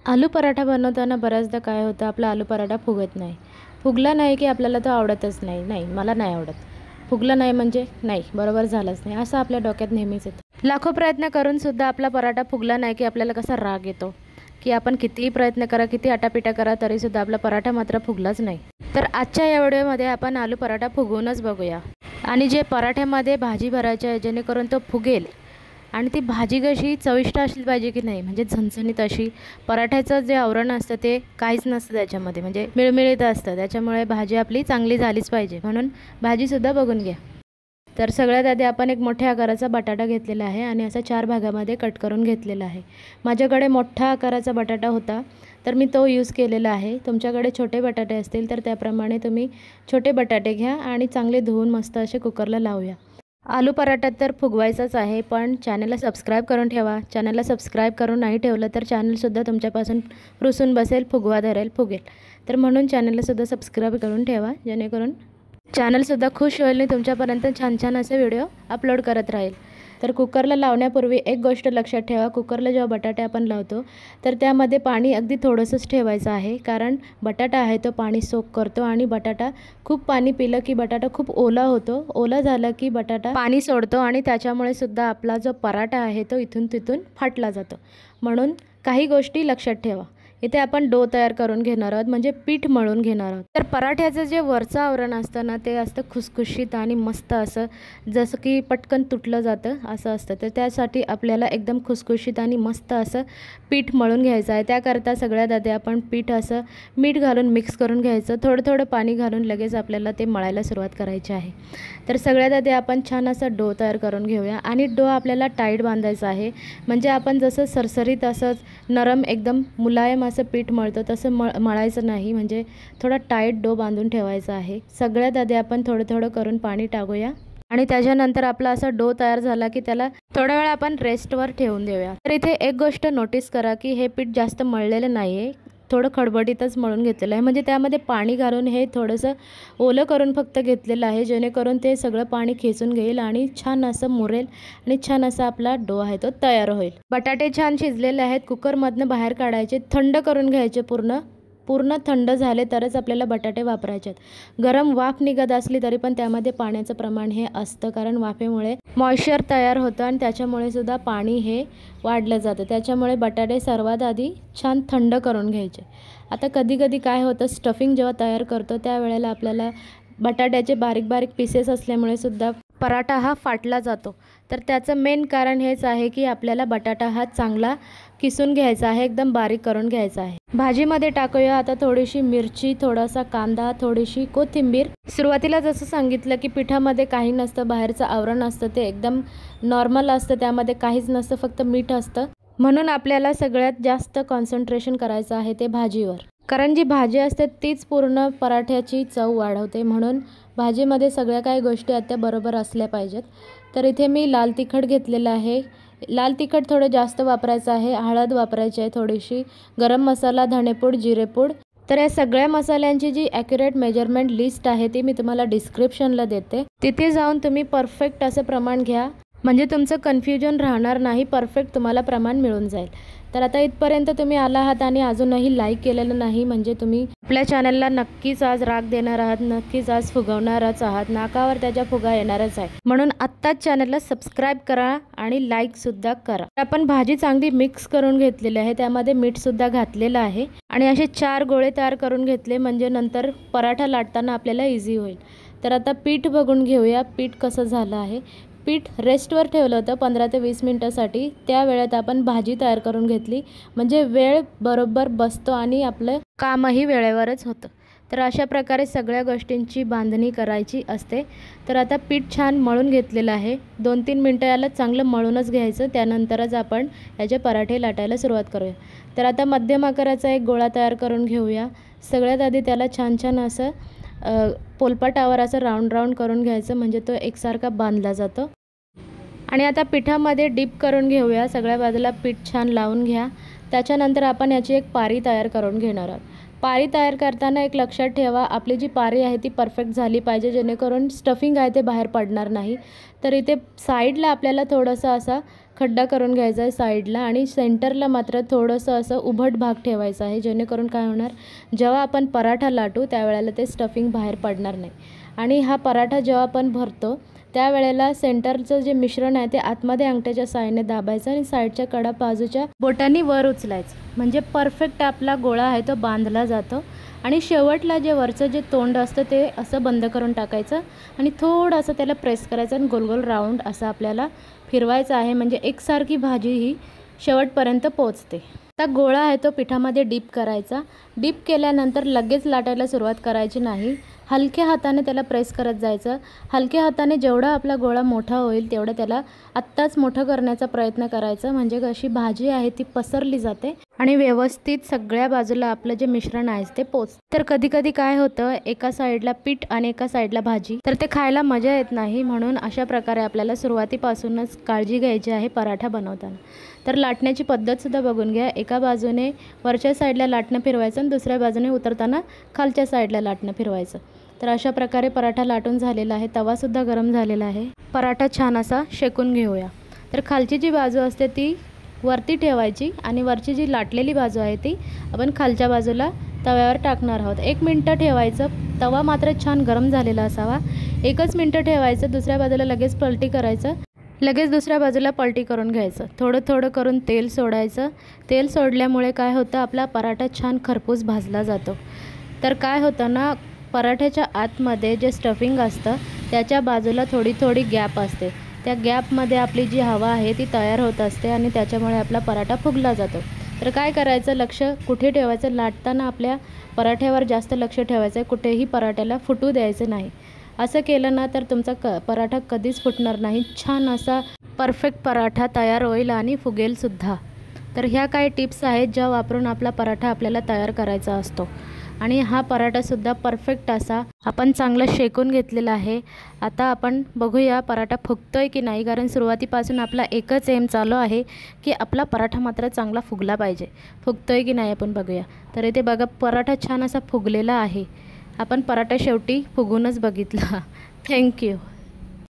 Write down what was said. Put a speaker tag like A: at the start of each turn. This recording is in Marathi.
A: आलू पराठा बनवताना बऱ्याचदा काय होतं, आपला आलू पराठा फुगत नाही. फुगला नाही की आपल्याला तो आवडतच नाही. नाही, मला नाही आवडत. फुगला नाही म्हणजे नाही, बरोबर झालंच नाही, असं आपल्या डोक्यात नेहमीच येतं. लाखो प्रयत्न करूनसुद्धा आपला पराठा फुगला नाही की आपल्याला कसा राग येतो, की आपण कितीही प्रयत्न करा, किती आटापिटा करा, तरीसुद्धा आपला पराठा मात्र फुगलाच नाही. तर आजच्या या व्हिडिओमध्ये आपण आलू पराठा फुगवूनच बघूया. आणि जे पराठ्यामध्ये भाजी भरायची आहे, जेणेकरून तो फुगेल. आणि ती भाजी कशी चविष्ट असली पाहिजे की नाही, म्हणजे झणझणीत अशी. पराठ्याचं जे आवरण असतं ते काहीच नसतं त्याच्यामध्ये, म्हणजे मिळमिळीत असतं. त्याच्यामुळे भाजी आपली चांगली झालीच पाहिजे, म्हणून भाजीसुद्धा बघून घ्या. तर सगळ्यात आधी आपण एक मोठ्या आकाराचा बटाटा घेतलेला आहे आणि असा 4 भागामध्ये कट करून घेतलेला आहे. माझ्याकडे मोठ्या आकाराचा बटाटा होता, तर मी तो यूज केलेला आहे. तुमच्याकडे छोटे बटाटे असतील तर त्याप्रमाणे तुम्ही छोटे बटाटे घ्या आणि चांगले धुवून मस्त असे कुकरला लावूया. आलू पराठा तर फुगवायचाच आहे, पण चॅनलला सबस्क्राईब करून ठेवा. चॅनलला सबस्क्राईब करून नाही ठेवलं तर चॅनलसुद्धा तुमच्यापासून रुसून बसेल, फुगवा धरेल, फुगेल. तर म्हणून चॅनललासुद्धा सबस्क्राईब करून ठेवा, जेणेकरून चॅनलसुद्धा खुश होईल आणि तुमच्यापर्यंत छान छान असे व्हिडिओ अपलोड करत राहील. तर कुकरला लावण्यापूर्वी एक गोष्ट लक्षात ठेवा, कुकरला जेव्हा बटाटे आपण लावतो तर त्यामध्ये पाणी अगदी थोडंसंच ठेवायचं आहे, कारण बटाटा आहे तो पाणी सोक करतो आणि बटाटा खूप पाणी पिलं की बटाटा खूप ओला होतो. ओला झाला की बटाटा पाणी सोडतो आणि त्याच्यामुळे सुद्धा आपला जो पराठा आहे तो इथून तिथून फाटला जातो. म्हणून काही गोष्टी लक्षात ठेवा. इथे आपण डो तयार करून घेणार आहोत, म्हणजे पीठ मळून घेणार आहोत. तर पराठ्याचं जे वरचं आवरण असतं ना, ते असतं खुसखुशीत आणि मस्त असं, जसं की पटकन तुटलं जातं असं असतं. तर त्यासाठी आपल्याला एकदम खुसखुशीत आणि मस्त असं पीठ मळून घ्यायचं आहे. त्याकरता सगळ्यात आधी आपण पीठ असं मीठ घालून मिक्स करून घ्यायचं. थोडं थोडं पाणी घालून लगेच आपल्याला ते मळायला सुरुवात करायची आहे. तर सगळ्यात आधी आपण छान असा डो तयार करून घेऊया आणि डो आपल्याला टाईट बांधायचा आहे, म्हणजे आपण जसं सरसरीत असंच नरम एकदम मुलायम असं पीठ मळतो तसं मळायचं नाही, म्हणजे थोडा टाईट डो बांधून ठेवायचा आहे. सगळ्यात आधी आपण थोडं थोडं करून पाणी टाकूया आणि त्याच्यानंतर आपला असा डो तयार झाला की त्याला थोडा वेळ आपण रेस्टवर ठेवून देऊया. तर इथे एक गोष्ट नोटीस करा की हे पीठ जास्त मळलेलं नाही आहे, थोडं खडबडीतच मळून घेतलेलं आहे, म्हणजे त्यामध्ये पाणी घालून हे थोडंसं ओलं करून फक्त घेतलेलं आहे, जेणेकरून ते सगळं पाणी खेचून घेईल आणि छान असं मुरेल आणि छान असा आपला डो आहे तो तयार होईल. बटाटे छान शिजलेले आहेत, कुकरमधनं बाहेर काढायचे, थंड करून घ्यायचे. पूर्ण थंड झाले तरच आपल्याला बटाटे वापरायचे आहेत. गरम वाफ निघत असली तरी पण त्यामध्ये पाण्याचं प्रमाण हे असतं, कारण वाफेमुळे मॉइश्चर तयार होतं आणि त्याच्यामुळे सुद्धा पाणी हे वाढलं जातं. त्याच्यामुळे बटाटे सर्वात आधी छान थंड करून घ्यायचे. आता कधी कधी काय होतं, स्टफिंग जेव्हा तयार करतो त्यावेळेला आपल्याला बटाट्याचे बारीक बारीक पीसेस असल्यामुळे सुद्धा पराठा हा फाटला जातो. तर त्याचं मेन कारण हेच आहे की आपल्याला बटाटा हा चांगला किसून घ्यायचा आहे, एकदम बारीक करून घ्यायचा आहे. भाजीमध्ये टाकूया आता थोडीशी मिरची, थोडासा कांदा, थोडीशी कोथिंबीर. सुरुवातीला जसं सांगितलं की पिठामध्ये काही नसतं, बाहेरचं आवरण असतं ते एकदम नॉर्मल असतं, त्यामध्ये काहीच नसतं, फक्त मीठ असतं. म्हणून आपल्याला सगळ्यात जास्त कॉन्सन्ट्रेशन करायचं आहे ते भाजीवर, कारण जी भाजी असते तीच पूर्ण पराठ्याची चव वाढवते. म्हणून भाजीमध्ये सगळ्या काही गोष्टी त्या बरोबर असल्या पाहिजेत. तर इथे मी लाल तिखट घेतलेलं आहे. लाल तिखट थोडं जास्त वापरायचं आहे, हळद वापरायची आहे थोडीशी, गरम मसाला, धणेपूड, जिरेपूड. तर या सगळ्या मसाल्यांची जी ॲक्युरेट मेजरमेंट लिस्ट आहे ती मी तुम्हाला डिस्क्रिप्शनला देते. तिथे जाऊन तुम्ही परफेक्ट असं प्रमाण घ्या, म्हणजे तुमचं कन्फ्युजन राहणार नाही, परफेक्ट तुम्हाला प्रमाण मिळून जाईल. तर आता इथपर्यंत तुम्ही आला आहात आणि अजूनही लाईक केलेलं नाही, म्हणजे तुम्ही आपल्या चॅनलला नक्कीच आज राग देणार आहात, नक्कीच आज फुगवणारच आहात, नाकावर त्याच्या फुगा येणारच आहे. म्हणून आत्ताच चॅनलला सबस्क्राईब करा आणि लाईकसुद्धा करा. आपण भाजी चांगली मिक्स करून घेतलेली आहे, त्यामध्ये मीठसुद्धा घातलेलं आहे आणि असे 4 गोळे तयार करून घेतले, म्हणजे नंतर पराठा लाटताना आपल्याला इझी होईल. तर आता पीठ बघून घेऊया, पीठ कसं झालं आहे. पीठ रेस्टवर ठेवलं होतं 15 ते 20 मिनटासाठी. त्या वेळेत आपण भाजी तयार करून घेतली, म्हणजे वेळ बरोबर बसतो आणि आपलं कामही वेळेवरच होतं. तर अशा प्रकारे सगळ्या गोष्टींची बांधणी करायची असते. तर आता पीठ छान मळून घेतलेलं आहे. 2-3 मिनटं याला चांगलं मळूनच घ्यायचं, त्यानंतरच आपण याचे पराठे लाटायला सुरुवात करूया. तर आता मध्यम आकाराचा एक गोळा तयार करून घेऊया. सगळ्यात आधी त्याला छान छान असं पोलपाटावर असं राऊंड करून घ्यायचं, म्हणजे तो एकसारखा बांधला जातो. आणि आता पिठामध्ये डीप करून घेऊया, सगळ्या बाजूला पीठ छान लावून घ्या. त्याच्यानंतर आपण याची एक पारी तयार करून घेणार आहोत. पारी तयार करताना एक लक्षात ठेवा, आपली जी पारी आहे ती परफेक्ट झाली पाहिजे, जेणेकरून स्टफिंग आहे ते बाहेर पडणार नाही. तर इथे साईडला आपल्याला थोडंसं असा खड्डा करून घ्यायचा आहे साईडला आणि सेंटरला मात्र थोडंसं असं उभट भाग ठेवायचा आहे, जेणेकरून काय होणार, जेव्हा आपण पराठा लाटू त्यावेळेला ते स्टफिंग बाहेर पडणार नाही. आणि हा पराठा जेव्हा आपण भरतो त्यावेळेला सेंटरचं जे मिश्रण आहे ते आतमध्ये अंगठ्याच्या साहाय्याने दाबायचं आणि साईडच्या कडा बाजूच्या बोटांनी वर उचलायचं, म्हणजे परफेक्ट आपला गोळा आहे तो बांधला जातो. आणि शेवटला जे वरचं जे तोंड असतं ते असं बंद करून टाकायचं आणि थोडं असं त्याला प्रेस करायचं आणि गोल गोल राऊंड असं आपल्याला फिरवायचं आहे, म्हणजे एकसारखी भाजी ही शेवटपर्यंत पोचते. आता गोळा आहे तो पिठामध्ये डीप करायचा. डीप केल्यानंतर लगेच लाटायला सुरुवात करायची नाही, हलक्या हाताने त्याला प्रेस करत जायचं. हलक्या हाताने जेवढा आपला गोळा मोठा होईल तेवढं त्याला आत्ताच मोठं करण्याचा प्रयत्न करायचा, म्हणजे कशी भाजी आहे ती पसरली जाते आणि व्यवस्थित सगळ्या बाजूला आपलं जे मिश्रण आहे ते पोचतं. तर कधी कधी काय होतं, एका साईडला पीठ आणि एका साईडला भाजी, तर ते खायला मजा येत नाही. म्हणून अशा प्रकारे आपल्याला सुरुवातीपासूनच काळजी घ्यायची आहे पराठा बनवताना. तर लाटण्याची पद्धतसुद्धा बघून घ्या. एका बाजूने वरच्या साईडला लाटणं फिरवायचं आणि दुसऱ्या बाजूने उतरताना खालच्या साईडला लाटणं फिरवायचं. तर अशा प्रकारे पराठा लाटून झालेला आहे. तवासुद्धा गरम झालेला आहे. पराठा छान असा शेकून घेऊया. तर खालची जी बाजू असते ती वरती ठेवायची आणि वरची जी लाटलेली बाजू आहे ती आपण खालच्या बाजूला तव्यावर टाकणार आहोत. 1 मिनटं ठेवायचं. तवा मात्र छान गरम झालेला असावा. 1च मिनटं ठेवायचं. दुसऱ्या बाजूला लगेच पलटी करायचं. लगेच दुसऱ्या बाजूला पलटी करून घ्यायचं. थोडं थोडं करून तेल सोडायचं. तेल सोडल्यामुळे काय होतं, आपला पराठा छान खरपूस भाजला जातो. तर काय होतं ना, पराठ्याच्या आतमध्ये जे स्टफिंग असतं त्याच्या बाजूला थोडी थोडी गॅप असते. त्या गॅपमध्ये आपली जी हवा आहे ती तयार होत असते आणि त्याच्यामुळे आपला पराठा फुगला जातो. तर काय करायचं, लक्ष कुठे ठेवायचं, लाटताना आपल्या पराठ्यावर जास्त लक्ष ठेवायचं आहे. कुठेही पराठ्याला फुटू द्यायचं नाही. असं केलं ना तर तुमचा पराठा कधीच फुटणार नाही. छान असा परफेक्ट पराठा तयार होईल आणि फुगेलसुद्धा. तर ह्या काही टिप्स आहेत ज्या वापरून आपला पराठा आपल्याला तयार करायचा असतो. आणि हा पराठासुद्धा परफेक्ट असा आपण चांगला शेकून घेतलेला आहे. आता आपण बघूया पराठा फुगतो आहे की नाही, कारण सुरुवातीपासून आपला एकच एम चालू आहे की आपला पराठा मात्र चांगला फुगला पाहिजे. फुगतो आहे की नाही आपण बघूया. तर इथे बघा पराठा छान असा फुगलेला आहे. आपण पराठा शेवटी फुगूनच बघितला. थँक्यू.